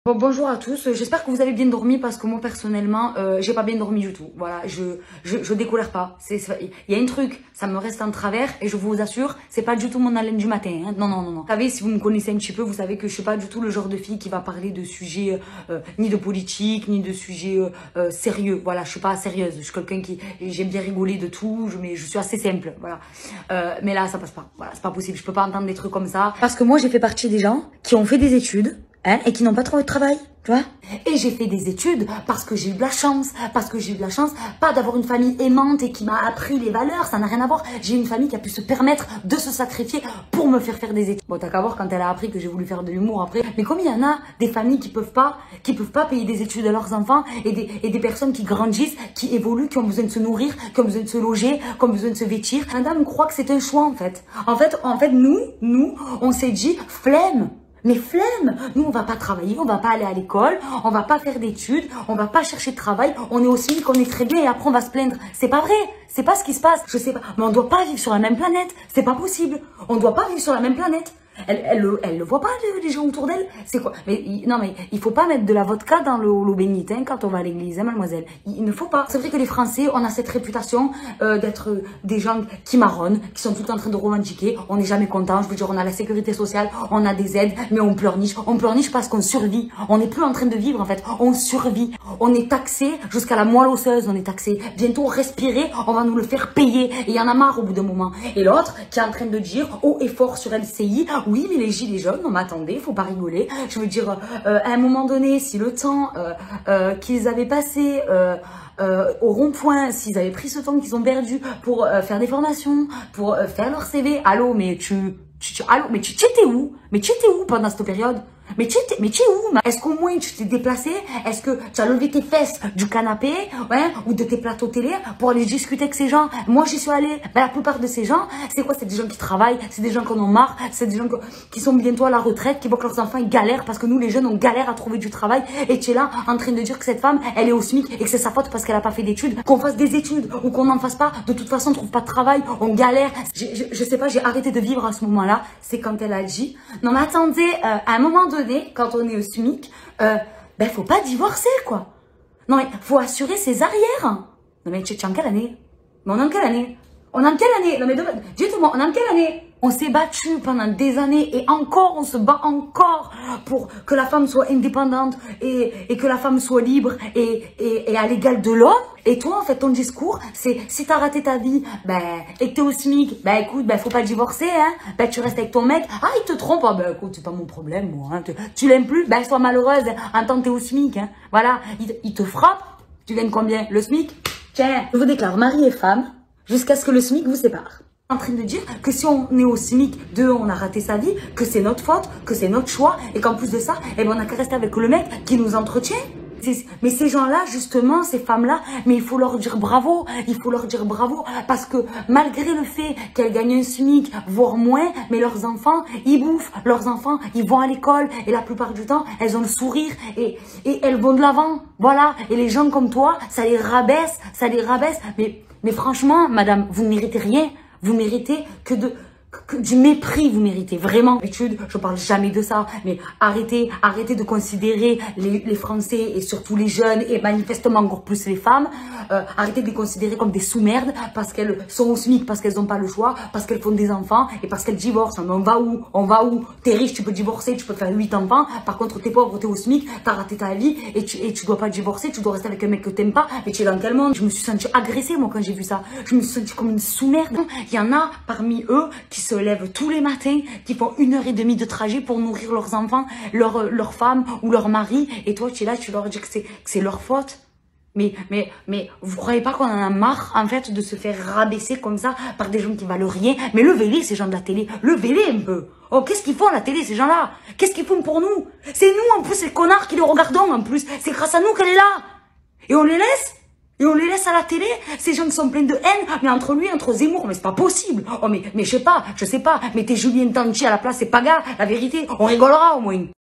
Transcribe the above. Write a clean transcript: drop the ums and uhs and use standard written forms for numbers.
Bon, bonjour à tous, j'espère que vous avez bien dormi parce que moi personnellement j'ai pas bien dormi du tout. Voilà, je décolère pas. Il y a un truc, ça me reste en travers et je vous assure, c'est pas du tout mon haleine du matin. Hein. Non, non, non, non. Vous savez, si vous me connaissez un petit peu, vous savez que je suis pas du tout le genre de fille qui va parler de sujets ni de politique, ni de sujets sérieux. Voilà, je suis pas sérieuse. Je suis quelqu'un qui j'aime bien rigoler de tout, mais je suis assez simple. Voilà. Mais là, ça passe pas. Voilà, c'est pas possible. Je peux pas entendre des trucs comme ça. Parce que moi, j'ai fait partie des gens qui ont fait des études. Hein, et qui n'ont pas trouvé de travail, tu vois. Et j'ai fait des études parce que j'ai eu de la chance, pas d'avoir une famille aimante et qui m'a appris les valeurs, ça n'a rien à voir. J'ai une famille qui a pu se permettre de se sacrifier pour me faire des études. Bon, t'as qu'à voir quand elle a appris que j'ai voulu faire de l'humour après. Mais comme il y en a des familles qui peuvent pas payer des études à leurs enfants et des personnes qui grandissent, qui évoluent, qui ont besoin de se nourrir, qui ont besoin de se loger, qui ont besoin de se vêtir. Madame croit que c'est un choix en fait. En fait, nous, on s'est dit flemme. Mais flemme, nous on va pas travailler, on va pas aller à l'école, on va pas faire d'études, on va pas chercher de travail, on est au SMIC, on est très bien et après on va se plaindre. C'est pas vrai, c'est pas ce qui se passe, je sais pas, mais on doit pas vivre sur la même planète, c'est pas possible, on doit pas vivre sur la même planète. Elle le voit pas les gens autour d'elle, c'est quoi? Mais non mais il faut pas mettre de la vodka dans l'eau bénite hein, quand on va à l'église, hein, mademoiselle. Il ne faut pas. C'est vrai que les Français, on a cette réputation d'être des gens qui marronnent, qui sont tout le temps en train de romantiquer. On n'est jamais content. Je veux dire, on a la sécurité sociale, on a des aides, mais on pleurniche. On pleurniche parce qu'on survit. On n'est plus en train de vivre en fait. On survit. On est taxé jusqu'à la moelle osseuse. On est taxé. Bientôt respirer, on va nous le faire payer. Et il y en a marre au bout d'un moment. Et l'autre qui est en train de dire haut et fort sur LCI. Oui, mais les gilets jaunes, non mais attendez, faut pas rigoler. Je veux dire, à un moment donné, si le temps qu'ils avaient passé au rond-point, s'ils avaient pris ce temps qu'ils ont perdu pour faire des formations, pour faire leur CV, allô, mais allô, mais tu étais où? Mais tu étais où pendant cette période? Mais tu es où? Est-ce qu'au moins tu t'es déplacé? Est-ce que tu as levé tes fesses du canapé, ouais, ou de tes plateaux télé pour aller discuter avec ces gens? Moi, j'y suis allée. Ben, la plupart de ces gens, c'est quoi? C'est des gens qui travaillent, c'est des gens qui en ont marre, c'est des gens qui sont bientôt à la retraite, qui voient que leurs enfants ils galèrent parce que nous, les jeunes, on galère à trouver du travail. Et tu es là en train de dire que cette femme, elle est au SMIC et que c'est sa faute parce qu'elle a pas fait d'études. Qu'on fasse des études ou qu'on n'en fasse pas, de toute façon, on trouve pas de travail, on galère. Je sais pas, j'ai arrêté de vivre à ce moment-là. C'est quand elle a dit, non mais attendez, à un moment donné, quand on est au SMIC, ben faut pas divorcer quoi. Non mais faut assurer ses arrières. Non mais tu es en quelle année? Mais on est en quelle année? On est en quelle année? Non mais dites-moi, on est en quelle année? On s'est battu pendant des années et encore, on se bat encore pour que la femme soit indépendante et que la femme soit libre et à l'égal de l'homme. Et toi, en fait, ton discours, c'est si t'as raté ta vie, ben, et que t'es au SMIC, ben écoute, ben faut pas divorcer, hein. Ben tu restes avec ton mec. Ah, il te trompe, ah, ben écoute, c'est pas mon problème, moi. Hein. Tu l'aimes plus, ben sois malheureuse, en tant que t'es au SMIC, hein. Voilà, il te frappe. Tu gagnes combien? Le SMIC? Tiens, je vous déclare mari et femme jusqu'à ce que le SMIC vous sépare. En train de dire que si on est au SMIC, on a raté sa vie, que c'est notre faute, que c'est notre choix, et qu'en plus de ça, eh ben on a qu'à rester avec le mec qui nous entretient. Mais ces gens-là, justement, ces femmes-là, mais il faut leur dire bravo, parce que malgré le fait qu'elles gagnent un SMIC, voire moins, mais leurs enfants, ils bouffent, leurs enfants, ils vont à l'école, et la plupart du temps, elles ont le sourire, et elles vont de l'avant, voilà, et les gens comme toi, ça les rabaisse, mais franchement, madame, vous ne méritez rien. Vous méritez que du mépris, vous méritez vraiment. D'habitude, je parle jamais de ça, mais arrêtez de considérer les Français et surtout les jeunes et manifestement encore plus les femmes, arrêtez de les considérer comme des sous-merdes parce qu'elles sont au SMIC, parce qu'elles n'ont pas le choix, parce qu'elles font des enfants et parce qu'elles divorcent. Mais on va où? T'es riche, tu peux divorcer, tu peux faire 8 enfants. Par contre, t'es pauvre, t'es au SMIC, t'as raté ta vie et tu dois pas divorcer, tu dois rester avec un mec que t'aimes pas. Mais tu es dans quel monde? Je me suis sentie agressée, moi, quand j'ai vu ça. Je me suis sentie comme une sous-merde. Il y en a parmi eux qui se lèvent tous les matins, qui font 1h30 de trajet pour nourrir leurs enfants, leurs femmes ou leur mari. Et toi, tu es là, tu leur dis que c'est leur faute. Mais vous croyez pas qu'on en a marre, en fait, de se faire rabaisser comme ça par des gens qui valent rien? Mais levez-les, ces gens de la télé. Levez-les un peu. Oh, qu'est-ce qu'ils font à la télé, ces gens-là? Qu'est-ce qu'ils font pour nous? C'est nous, en plus, ces connards qui les regardons, en plus. C'est grâce à nous qu'elle est là. Et on les laisse? Et on les laisse à la télé, ces gens qui sont pleins de haine, mais entre Zemmour, mais c'est pas possible. Oh, mais je sais pas, mais t'es Julien Tanti à la place, c'est pas gars, la vérité, on rigolera au moins.